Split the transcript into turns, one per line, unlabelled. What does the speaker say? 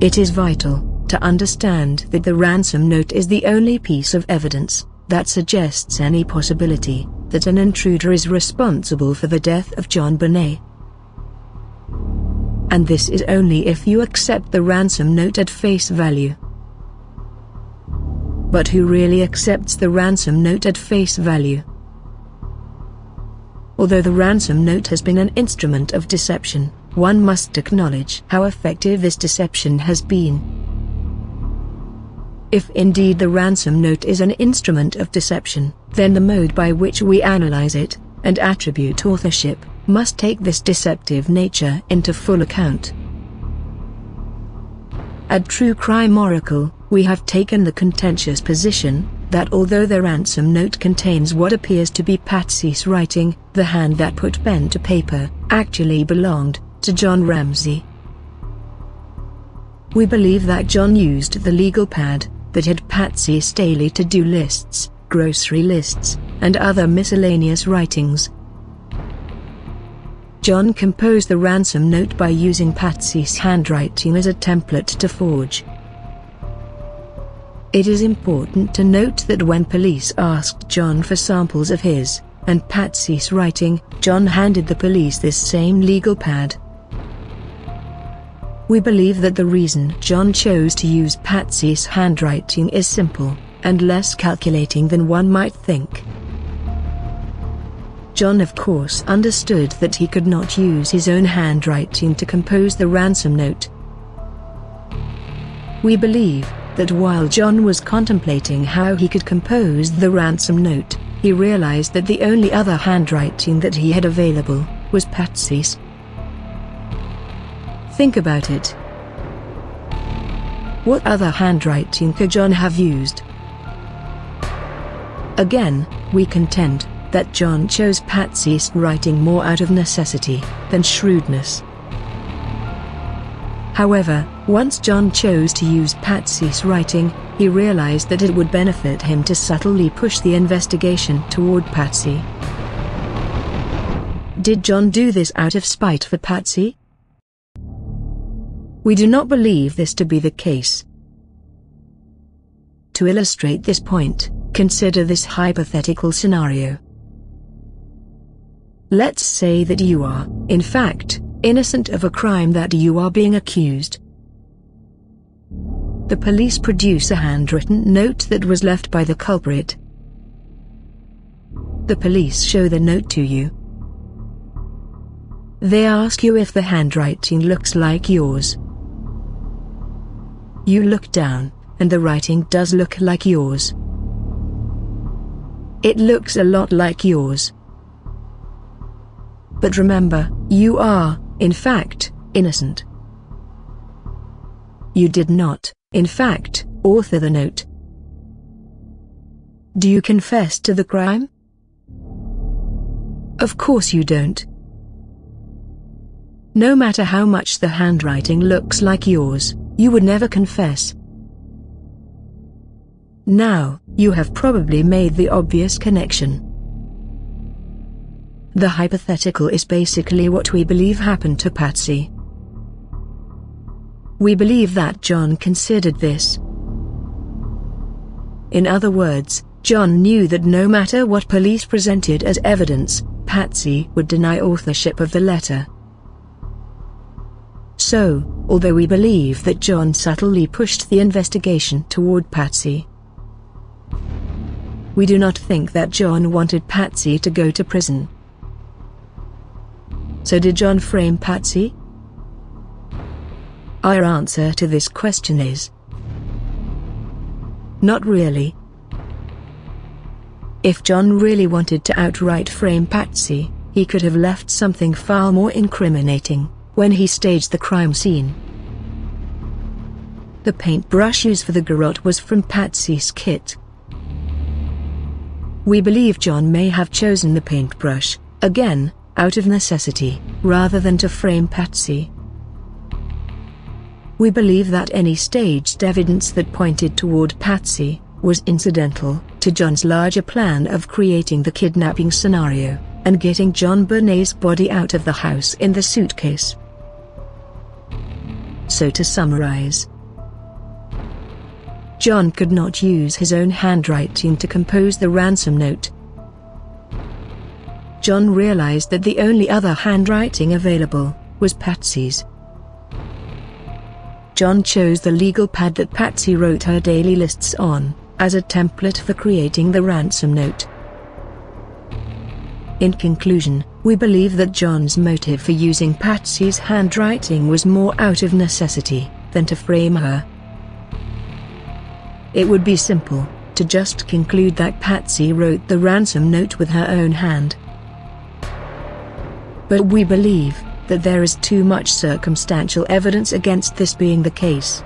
It is vital to understand that the ransom note is the only piece of evidence that suggests any possibility that an intruder is responsible for the death of JonBenet. And this is only if you accept the ransom note at face value. But who really accepts the ransom note at face value? Although the ransom note has been an instrument of deception, one must acknowledge how effective this deception has been. If indeed the ransom note is an instrument of deception, then the mode by which we analyze it, and attribute authorship, must take this deceptive nature into full account. At True Crime Oracle, we have taken the contentious position that although the ransom note contains what appears to be Patsy's writing, the hand that put pen to paper actually belonged to John Ramsey. We believe that John used the legal pad that had Patsy's daily to-do lists, grocery lists, and other miscellaneous writings. John composed the ransom note by using Patsy's handwriting as a template to forge. It is important to note that when police asked John for samples of his and Patsy's writing, John handed the police this same legal pad. We believe that the reason John chose to use Patsy's handwriting is simple, and less calculating than one might think. John of course understood that he could not use his own handwriting to compose the ransom note. We believe that while John was contemplating how he could compose the ransom note, he realized that the only other handwriting that he had available was Patsy's. Think about it. What other handwriting could John have used? Again, we contend that John chose Patsy's writing more out of necessity than shrewdness. However, once John chose to use Patsy's writing, he realized that it would benefit him to subtly push the investigation toward Patsy. Did John do this out of spite for Patsy? We do not believe this to be the case. To illustrate this point, consider this hypothetical scenario. Let's say that you are, in fact, innocent of a crime that you are being accused. The police produce a handwritten note that was left by the culprit. The police show the note to you. They ask you if the handwriting looks like yours. You look down, and the writing does look like yours. It looks a lot like yours. But remember, you are, in fact, innocent. You did not, in fact, author the note. Do you confess to the crime? Of course you don't. No matter how much the handwriting looks like yours, you would never confess. Now, you have probably made the obvious connection. The hypothetical is basically what we believe happened to Patsy. We believe that John considered this. In other words, John knew that no matter what police presented as evidence, Patsy would deny authorship of the letter. So, although we believe that John subtly pushed the investigation toward Patsy, we do not think that John wanted Patsy to go to prison. So did Jon frame Patsy? Our answer to this question is not really. If John really wanted to outright frame Patsy, he could have left something far more incriminating when he staged the crime scene. The paintbrush used for the garrote was from Patsy's kit. We believe John may have chosen the paintbrush, again, out of necessity, rather than to frame Patsy. We believe that any staged evidence that pointed toward Patsy was incidental to John's larger plan of creating the kidnapping scenario and getting JonBenet's body out of the house in the suitcase. So to summarize, Jon could not use his own handwriting to compose the ransom note. Jon realized that the only other handwriting available was Patsy's. Jon chose the legal pad that Patsy wrote her daily lists on, as a template for creating the ransom note. In conclusion, we believe that Jon's motive for using Patsy's handwriting was more out of necessity than to frame her. It would be simple to just conclude that Patsy wrote the ransom note with her own hand. But we believe that there is too much circumstantial evidence against this being the case.